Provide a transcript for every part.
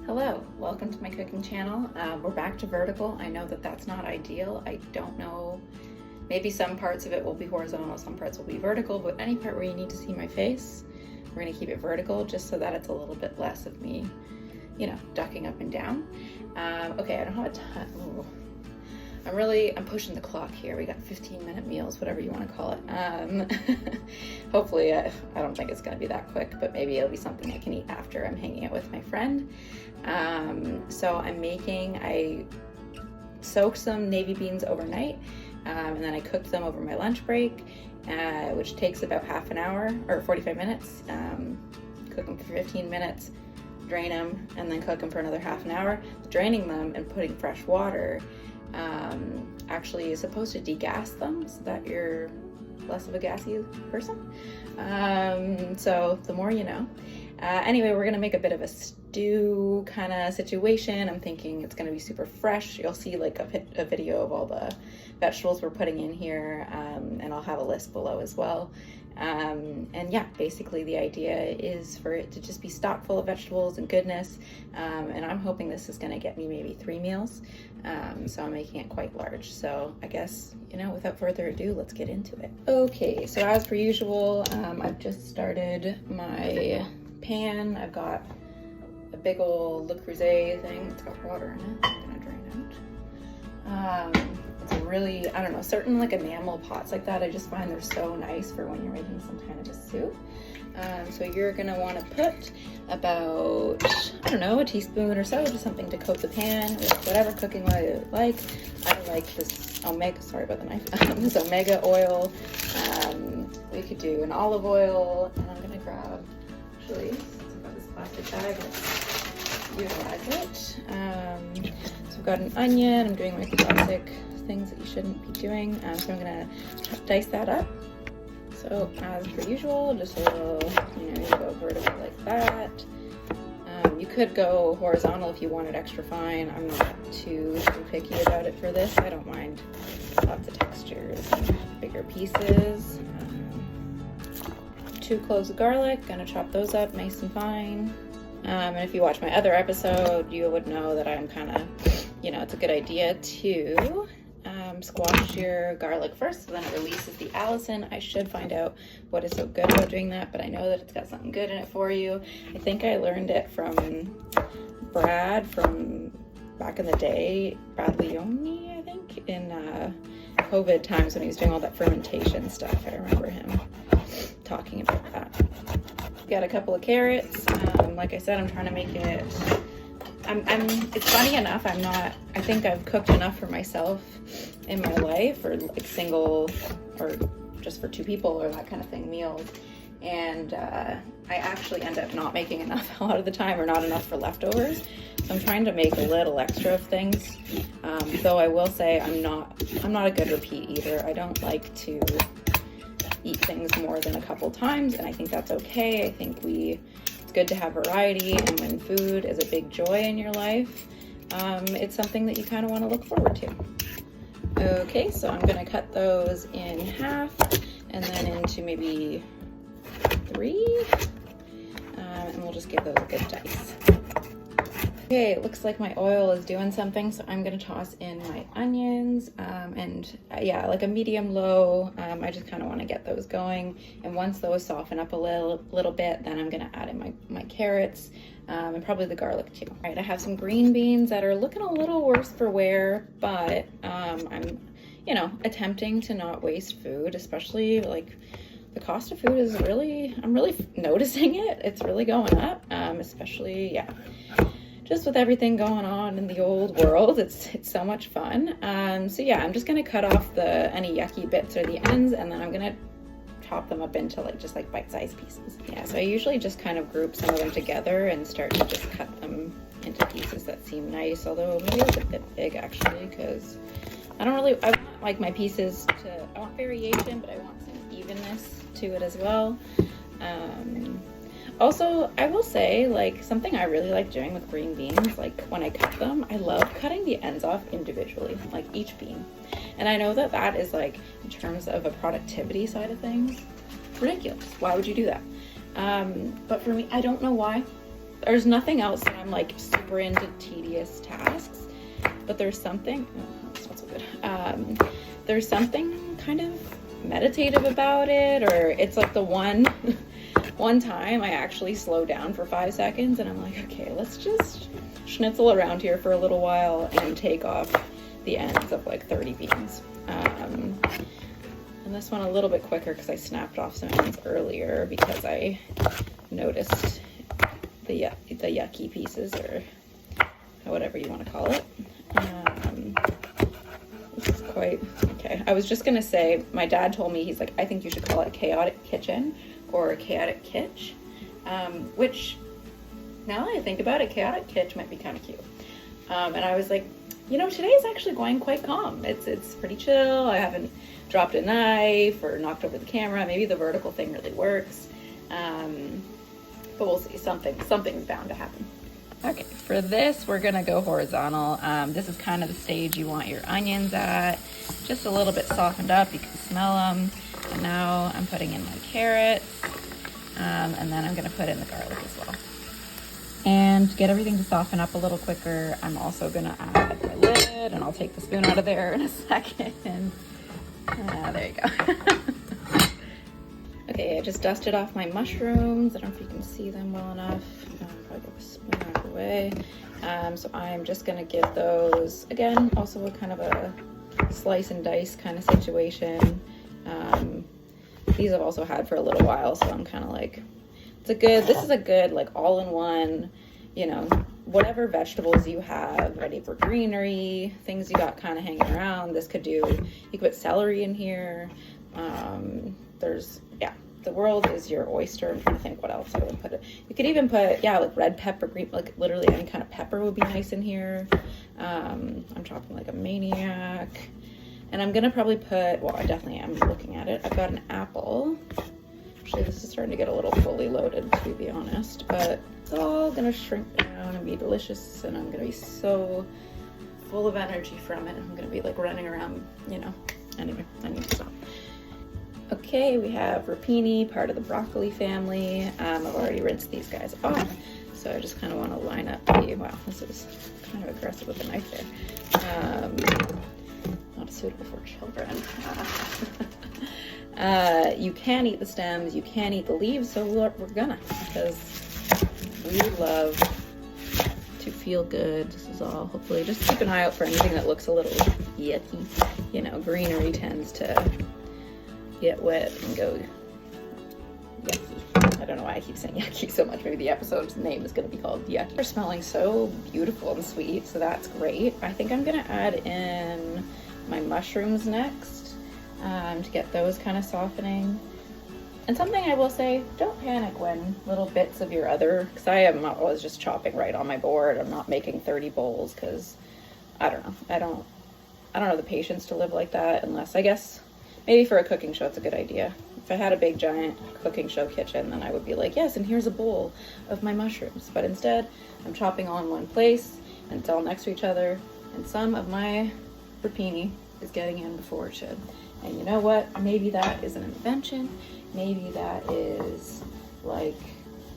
Hello, welcome to my cooking channel. We're back to vertical. I know that that's not ideal. I don't know, maybe some parts of it will be horizontal, some parts will be vertical, but any part where you need to see my face, we're gonna keep it vertical just so that it's a little bit less of me, you know, ducking up and down. Okay, I don't have a ton. Ooh. I'm pushing the clock here. We got 15-minute meals, whatever you want to call it. Hopefully, I don't think it's going to be that quick, but maybe it'll be something I can eat after I'm hanging out with my friend. So I soaked some navy beans overnight, and then I cooked them over my lunch break, which takes about half an hour or 45 minutes. Cook them for 15 minutes, drain them, and then cook them for another half an hour. Draining them and putting fresh water actually is supposed to degas them so that you're less of a gassy person. So the more you know. Anyway, we're gonna make a bit of a stew kind of situation. I'm thinking it's gonna be super fresh. You'll see like a video of all the vegetables we're putting in here, and I'll have a list below as well. And yeah, basically the idea is for it to just be stocked full of vegetables and goodness. And I'm hoping this is gonna get me maybe 3 meals. So I'm making it quite large. So I guess, you know, without further ado, let's get into it. Okay, so as per usual, I've just started my pan. I've got a big old Le Creuset thing. It's got water in it. I'm gonna drain out. It's a really, I don't know, certain like enamel pots like that, I just find they're so nice for when you're making some kind of a soup. So you're gonna wanna put about, I don't know, a teaspoon or so, just something to coat the pan with whatever cooking oil you like. I like this omega, sorry about the knife, this omega oil. We could do an olive oil, and I'm gonna grab, actually, since I've got this plastic bag, let's utilize it. So I've got an onion. I'm doing my classic things that you shouldn't be doing. So I'm gonna dice that up. So as per usual, just a little, you know, you go vertical like that. You could go horizontal if you wanted extra fine. I'm not too picky about it for this. I don't mind lots of textures and bigger pieces. 2 cloves of garlic, gonna chop those up nice and fine. And if you watch my other episode, you would know that I'm kind of, you know, it's a good idea to squash your garlic first, so then it releases the allicin. I should find out what is so good about doing that, but I know that it's got something good in it for you. I think I learned it from Brad from back in the day, Brad Leone, I think, in COVID times when he was doing all that fermentation stuff. I remember him talking about that. Got a couple of carrots. Like I said, I'm trying to make it, it's funny enough, I think I've cooked enough for myself in my life, or like single, or just for 2 people or that kind of thing, meals. And I actually end up not making enough a lot of the time, or not enough for leftovers. So I'm trying to make a little extra of things. Though I will say I'm not a good repeat eater. I don't like to eat things more than a couple times, and I think that's okay. I think it's good to have variety, and when food is a big joy in your life, it's something that you kind of want to look forward to. Okay, so I'm gonna cut those in half and then into maybe 3, and we'll just give those a good dice. Okay, it looks like my oil is doing something, so I'm gonna toss in my onions, and yeah, like a medium-low. I just kind of want to get those going, and once those soften up a little bit, then I'm gonna add in my carrots, and probably the garlic too. All right, I have some green beans that are looking a little worse for wear, but I'm, you know, attempting to not waste food, especially like the cost of food is I'm really noticing it. It's really going up, especially, yeah. Just with everything going on in the old world, it's so much fun. So yeah, I'm just gonna cut off any yucky bits or the ends, and then I'm gonna chop them up into just bite-sized pieces. Yeah, so I usually just kind of group some of them together and start to just cut them into pieces that seem nice, although maybe it's a bit big actually, because I want like my pieces I want variation, but I want some evenness to it as well. Also, I will say, like, something I really like doing with green beans, like when I cut them, I love cutting the ends off individually, like each bean. And I know that is like, in terms of a productivity side of things, ridiculous. Why would you do that? But for me, I don't know why. There's nothing else that I'm like super into tedious tasks, but there's something, oh, that's not so good. There's something kind of meditative about it, or it's like the one time I actually slow down for 5 seconds and I'm like, okay, let's just schnitzel around here for a little while and take off the ends of like 30 beans. And this one a little bit quicker because I snapped off some ends earlier because I noticed the yucky pieces, or whatever you want to call it. This is quite okay. I was just gonna say, my dad told me, he's like, I think you should call it chaotic kitchen or chaotic kitch, which now that I think about it, chaotic kitch might be kind of cute. And I was like, you know, today is actually going quite calm. It's pretty chill. I haven't dropped a knife or knocked over the camera. Maybe the vertical thing really works. But we'll see. Something's bound to happen. Okay, for this, we're gonna go horizontal. This is kind of the stage you want your onions at. Just a little bit softened up, you can smell them. And now I'm putting in my carrots, and then I'm gonna put in the garlic as well. And to get everything to soften up a little quicker, I'm also gonna add my lid, and I'll take the spoon out of there in a second. There you go. Okay, I just dusted off my mushrooms. I don't know if you can see them well enough. I'll probably get the spoon out of the way. So I'm just gonna give those, again, also a kind of a slice and dice kind of situation. These I've also had for a little while, so I'm kind of like, this is a good like all-in-one, you know, whatever vegetables you have ready for greenery, things you got kind of hanging around. This could do, you could put celery in here. The world is your oyster. I'm trying to think what else I would put it. You could even put, like red pepper, green, like literally any kind of pepper would be nice in here. I'm chopping like a maniac. And I'm gonna probably put, well, I definitely am looking at it. I've got an apple. Actually, this is starting to get a little fully loaded, to be honest, but it's all gonna shrink down and be delicious, and I'm gonna be so full of energy from it. I'm gonna be like running around, you know. Anyway, I need to stop. Okay, we have rapini, part of the broccoli family. I've already rinsed these guys off, so I just kind of want to line up the, wow, this is kind of aggressive with the knife there. Not suitable for children. You can eat the stems, you can eat the leaves, so we're gonna, because we love to feel good. This is all, hopefully, just keep an eye out for anything that looks a little yucky. You know, greenery tends to get wet and go yucky. I don't know why I keep saying yucky so much. Maybe the episode's name is going to be called yucky. They're smelling so beautiful and sweet, so that's great. I think I'm going to add in my mushrooms next, to get those kind of softening. And something I will say, don't panic when little bits of your other, because I am always just chopping right on my board. I'm not making 30 bowls because I don't know. I don't have the patience to live like that, unless, I guess, maybe for a cooking show, it's a good idea. If I had a big, giant cooking show kitchen, then I would be like, yes, and here's a bowl of my mushrooms. But instead, I'm chopping all in one place, and it's all next to each other, and some of my rapini is getting in before it should. And you know what? Maybe that is an invention. Maybe that is, like,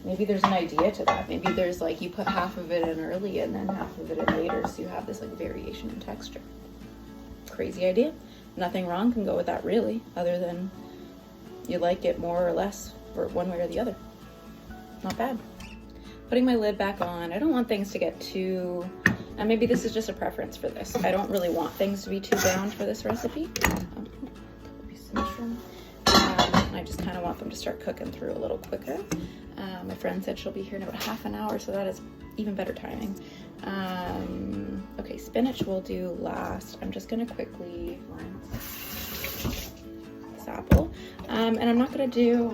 maybe there's an idea to that. Maybe there's, like, you put half of it in early and then half of it in later, so you have this, like, variation in texture. Crazy idea. Nothing wrong can go with that, really, other than you like it more or less for one way or the other. Not bad. Putting my lid back on. I don't want things to get too, and maybe this is just a preference for this. I don't really want things to be too brown for this recipe. I just kind of want them to start cooking through a little quicker. My friend said she'll be here in about half an hour, so that is even better timing. Okay, spinach we'll do last. I'm just gonna quickly rinse this apple. And I'm not gonna do,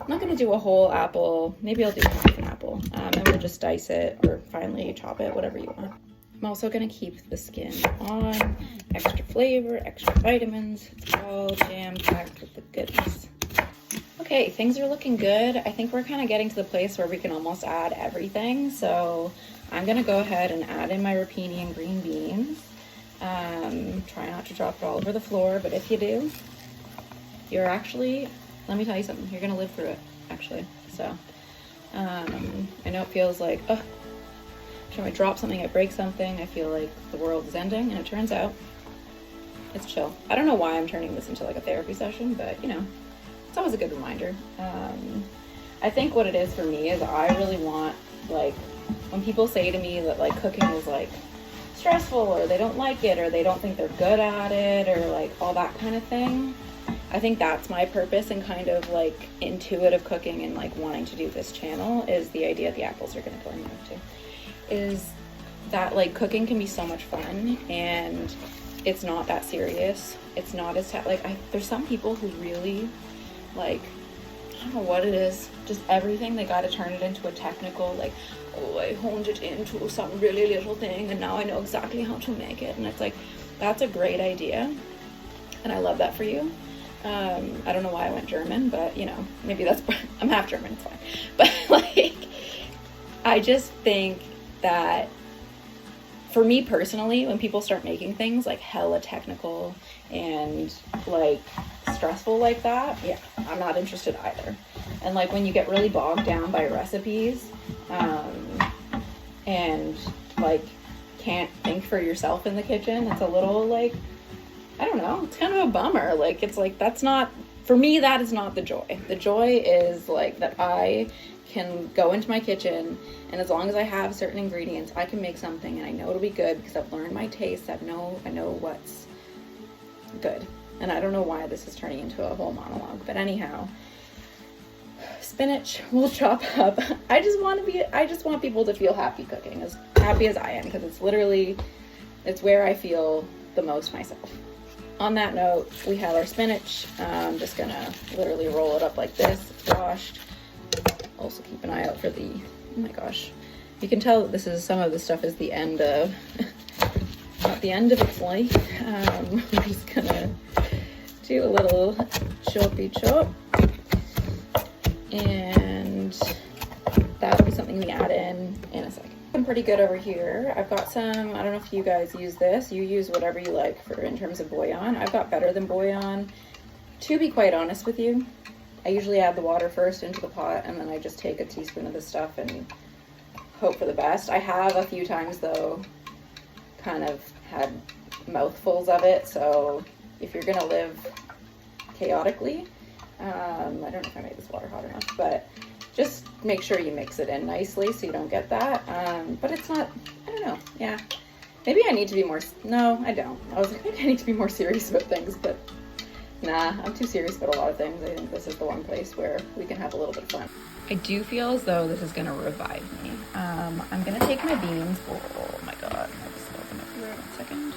I'm not gonna do a whole apple. Maybe I'll do half an apple. And we'll just dice it or finely chop it, whatever you want. I'm also gonna keep the skin on, extra flavor, extra vitamins. It's all jam-packed with the goodness. Okay, things are looking good. I think we're kind of getting to the place where we can almost add everything. So I'm gonna go ahead and add in my rapini and green beans. Try not to drop it all over the floor, but if you do, you're actually, let me tell you something, you're gonna live through it, actually. So, I know it feels like, oh, should I drop something, I break something, I feel like the world is ending, and it turns out it's chill. I don't know why I'm turning this into like a therapy session, but you know, it's always a good reminder. I think what it is for me is I really want, like, when people say to me that like cooking is like stressful, or they don't like it, or they don't think they're good at it, or like all that kind of thing, I think that's my purpose and kind of like intuitive cooking and like wanting to do this channel, is the idea the apples are gonna kill me off too, is that like cooking can be so much fun, and it's not that serious. It's not as like, there's some people who really like, I don't know what it is, just everything, they got to turn it into a technical, like, oh, I honed it into some really little thing and now I know exactly how to make it. And it's like, that's a great idea, and I love that for you. I don't know why I went German, but you know, maybe that's, I'm half German, it's fine. But like, I just think that for me personally, when people start making things like hella technical and like stressful like that, yeah, I'm not interested either. And like when you get really bogged down by recipes, and like can't think for yourself in the kitchen, it's a little like, I don't know, it's kind of a bummer. Like, it's like, that's not, for me, that is not the joy. The joy is like that I can go into my kitchen, and as long as I have certain ingredients, I can make something and I know it'll be good because I've learned my taste. I know what's good. And I don't know why this is turning into a whole monologue, but anyhow, spinach we'll chop up. I just want people to feel happy cooking, as happy as I am, because it's literally, it's where I feel the most myself. On that note, we have our spinach. I'm just gonna literally roll it up like this. It's washed. Also keep an eye out for the, oh my gosh, you can tell that this is, some of the stuff is the end of, not the end of its life. I'm just gonna do a little choppy chop, and that'll be something we add in a second. I'm pretty good over here. I've got some, I don't know if you guys use this, you use whatever you like for in terms of bouillon. I've got better than bouillon, to be quite honest with you. I usually add the water first into the pot, and then I just take a teaspoon of this stuff and hope for the best. I have a few times though kind of had mouthfuls of it, so if you're gonna live chaotically, I don't know if I made this water hot enough, but just make sure you mix it in nicely so you don't get that. But it's not, I don't know, yeah. Maybe I need to be more, no, I don't. I was like, maybe I need to be more serious about things, but nah, I'm too serious about a lot of things. I think this is the one place where we can have a little bit of fun. I do feel as though this is gonna revive me. I'm gonna take my beans. Oh my God, I'll just open it here in a second.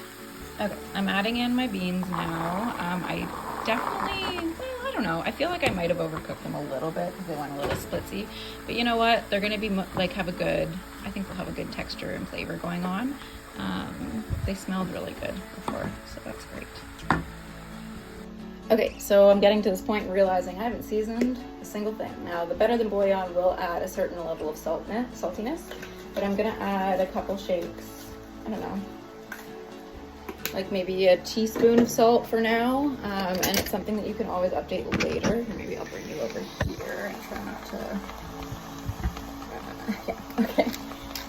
Okay, I'm adding in my beans now. I definitely, well, I don't know. I feel like I might have overcooked them a little bit because they went a little splitsy. But you know what? They're gonna be like, have a good, I think they'll have a good texture and flavor going on. They smelled really good before, so that's great. Okay, so I'm getting to this point and realizing I haven't seasoned a single thing. Now, the better than bouillon will add a certain level of saltiness, but I'm gonna add a couple shakes, I don't know, like maybe a teaspoon of salt for now, and it's something that you can always update later. Maybe I'll bring you over here and try not to, yeah, okay.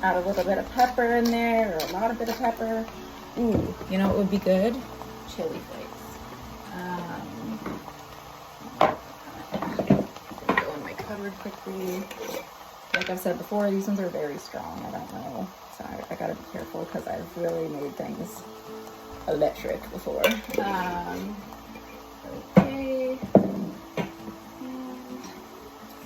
Add a little bit of pepper in there, or a lot of bit of pepper. Ooh, you know what would be good? Chili flakes. Go in my cupboard quickly. Like I've said before, these ones are very strong. I don't know, so I gotta be careful because I've really made things electric before. Okay.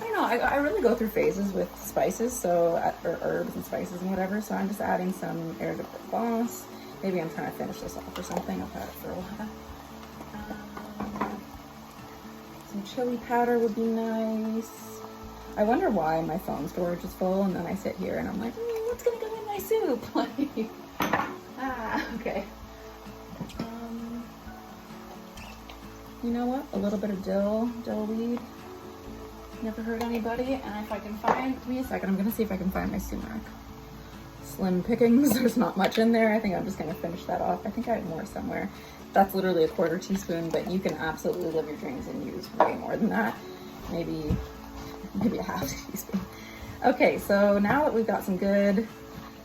I don't know, I really go through phases with spices, so, or herbs and spices and whatever, so I'm just adding some Air de Provence. Maybe I'm trying to finish this off or something. I've had it for a while. Some chili powder would be nice. I wonder why my phone storage is full, and then I sit here and I'm like, what's gonna go in my soup? Like, okay. You know what? A little bit of dill weed. Never hurt anybody. And if I can find, give me a second, I'm gonna see if I can find my sumac. Slim pickings, there's not much in there. I think I'm just gonna finish that off. I think I have more somewhere. that's literally a 1/4 teaspoon, but you can absolutely live your dreams and use way more than that. Maybe a 1/2 teaspoon. Okay, so now that we've got some good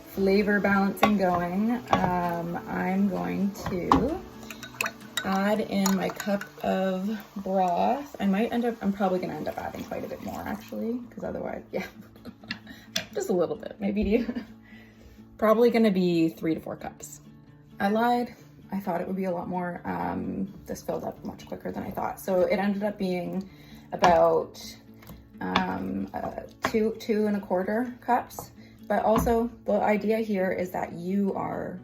flavor balancing going, I'm going to add in my cup of broth. I'm probably gonna end up adding quite a bit more actually, because otherwise, yeah, just a little bit, maybe. Probably gonna be 3 to 4 cups. I lied, I thought it would be a lot more. This filled up much quicker than I thought. So it ended up being about 2 1/4 cups. But also the idea here is that you're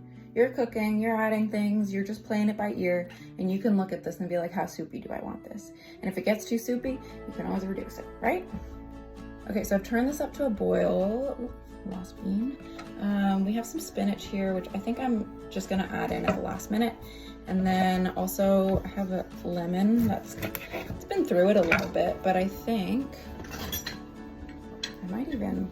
cooking, you're adding things, you're just playing it by ear, and you can look at this and be like, how soupy do I want this? And if it gets too soupy, you can always reduce it, right? Okay, so I've turned this up to a boil. Ooh, lost bean. We have some spinach here, which I think I'm just gonna add in at the last minute. And then also I have a lemon it's been through it a little bit, but I think I might even,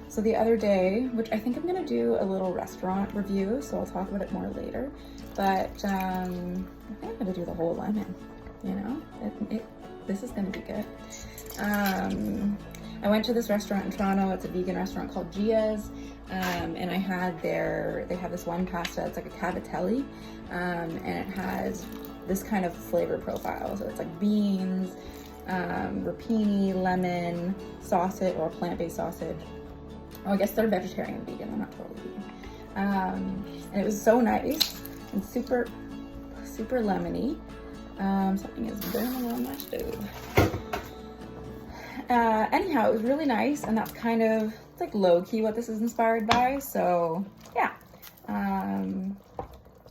so the other day, which I think I'm gonna do a little restaurant review, so I'll talk about it more later, but I think I'm gonna do the whole lemon, you know? This is gonna be good. I went to this restaurant in Toronto, it's a vegan restaurant called Gia's, and they have this one pasta, it's like a cavatelli, and it has this kind of flavor profile, so it's like beans, rapini, lemon, sausage, or plant-based sausage. Oh, I guess they're vegetarian and vegan, they're not totally vegan. And it was so nice and super, super lemony. Something is burning on my stove. Anyhow, it was really nice, and that's kind of, it's like low-key what this is inspired by, so yeah.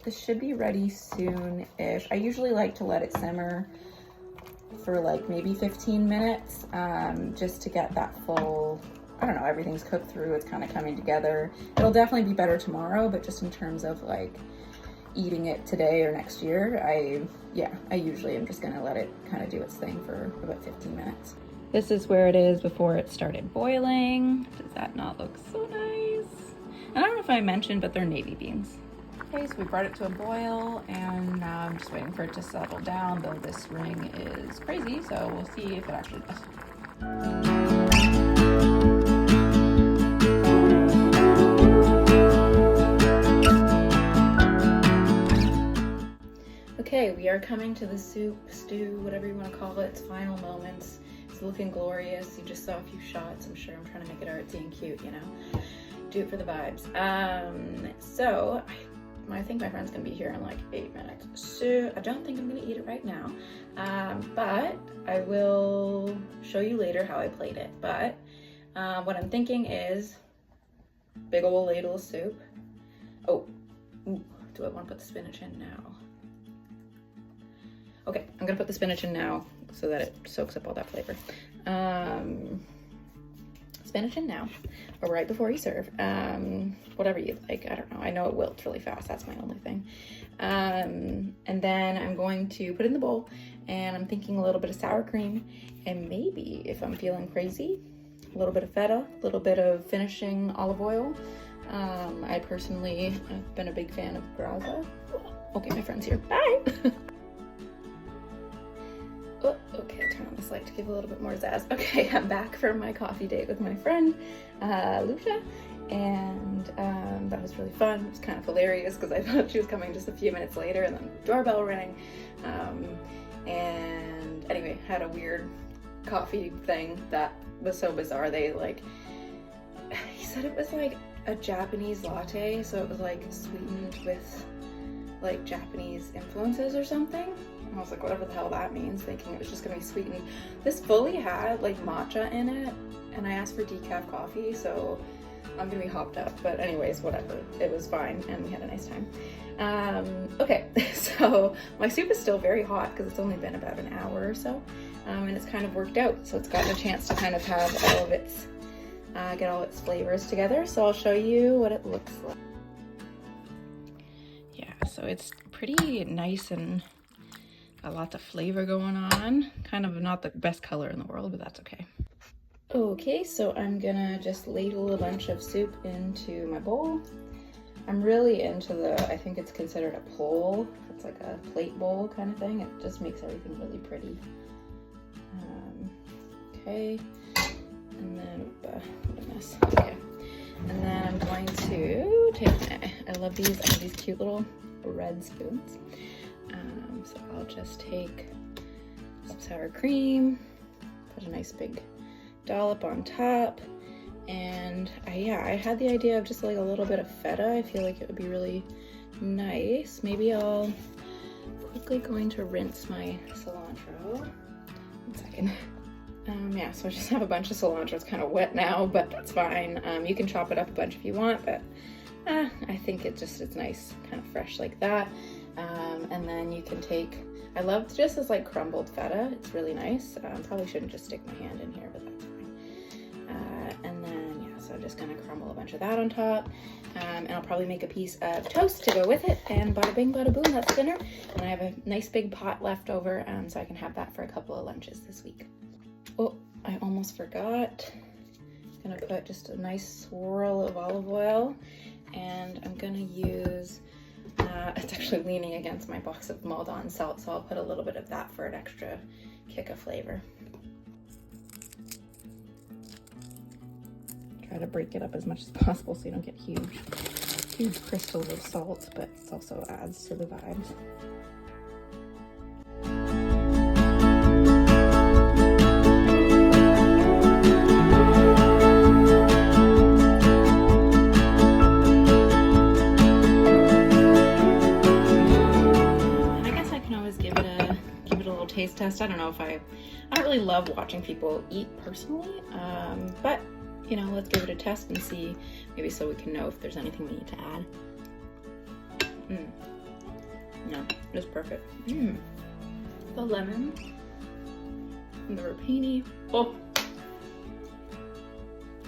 This should be ready soon-ish. I usually like to let it simmer for like maybe 15 minutes, just to get that full, I don't know, everything's cooked through, it's kind of coming together. It'll definitely be better tomorrow, but just in terms of like eating it today or next year, I usually am just gonna let it kind of do its thing for about 15 minutes. This is where it is before it started boiling. Does that not look so nice? And I don't know if I mentioned, but they're navy beans. Okay, so we brought it to a boil, and now I'm just waiting for it to settle down, though this ring is crazy, so we'll see if it actually does. Okay, we are coming to the soup, stew, whatever you want to call it, its final moments. It's looking glorious. You just saw a few shots. I'm sure I'm trying to make it artsy and cute, you know? Do it for the vibes. So I think my friend's gonna be here in like 8 minutes. So I don't think I'm gonna eat it right now. But I will show you later how I played it. But what I'm thinking is big old ladle of soup. Oh, ooh, do I want to put the spinach in now? Okay, I'm gonna put the spinach in now so that it soaks up all that flavor. Spinach in now, or right before you serve. Whatever you like, I don't know. I know it wilts really fast, that's my only thing. And then I'm going to put it in the bowl, and I'm thinking a little bit of sour cream, and maybe, if I'm feeling crazy, a little bit of feta, a little bit of finishing olive oil. I personally have been a big fan of graza. Okay, my friend's here, bye! Oh, okay, I'll turn on this light to give a little bit more zazz. Okay, I'm back from my coffee date with my friend, Lucia, and that was really fun. It was kind of hilarious because I thought she was coming just a few minutes later, and then the doorbell rang. And anyway, had a weird coffee thing that was so bizarre. He said it was like a Japanese latte, so it was like sweetened with like Japanese influences or something. I was like, whatever the hell that means, thinking it was just gonna be sweetened. This fully had like matcha in it, and I asked for decaf coffee, so I'm gonna be hopped up. But anyways, whatever, it was fine, and we had a nice time. Okay, so my soup is still very hot because it's only been about an hour or so, and it's kind of worked out, so it's gotten a chance to kind of have all of its, get all its flavors together. So I'll show you what it looks like. Yeah, so it's pretty nice and got lots of flavor going on. Kind of not the best color in the world, but that's okay. Okay, so I'm gonna just ladle a bunch of soup into my bowl. I'm really into I think it's considered a pole it's like a plate bowl kind of thing. It just makes everything really pretty. Okay, and then, what a mess. Okay, and then I'm going to take, I love these, I have these cute little red spoons. So I'll just take some sour cream, put a nice big dollop on top, and I had the idea of just like a little bit of feta. I feel like it would be really nice. Maybe I'll quickly going to rinse my cilantro. 1 second. Yeah, so I just have a bunch of cilantro. It's kind of wet now, but it's fine. You can chop it up a bunch if you want, but I think it's nice, kind of fresh like that. And then you can take, I love just as like crumbled feta. It's really nice. Probably shouldn't just stick my hand in here, but that's fine. And then, yeah, so I'm just gonna crumble a bunch of that on top. And I'll probably make a piece of toast to go with it. And bada bing, bada boom, that's dinner. And I have a nice big pot left over, so I can have that for a couple of lunches this week. Oh, I almost forgot. I'm gonna put just a nice swirl of olive oil, and I'm gonna use, it's actually leaning against my box of Maldon salt, so I'll put a little bit of that for an extra kick of flavor. Try to break it up as much as possible so you don't get huge crystals of salt, but it also adds to the vibes. Taste test. I don't know if I don't really love watching people eat personally, but you know, let's give it a test and see, maybe so we can know if there's anything we need to add. No, it's perfect. The lemon and the rapini. Oh,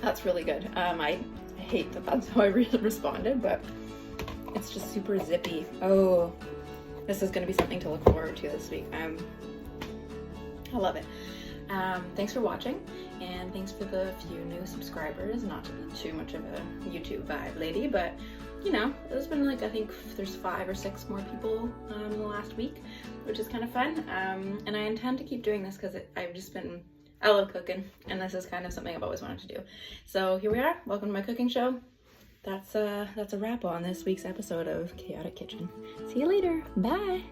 that's really good. I hate that that's how I responded, but it's just super zippy. Oh, this is going to be something to look forward to this week. I love it. Thanks for watching, and thanks for the few new subscribers. Not to be too much of a YouTube vibe lady, but you know, there's been like, I think there's 5 or 6 more people in the last week, which is kind of fun. And I intend to keep doing this because I love cooking, and this is kind of something I've always wanted to do. So here we are. Welcome to my cooking show. That's a wrap on this week's episode of Chaotic Kitchen. See you later. Bye.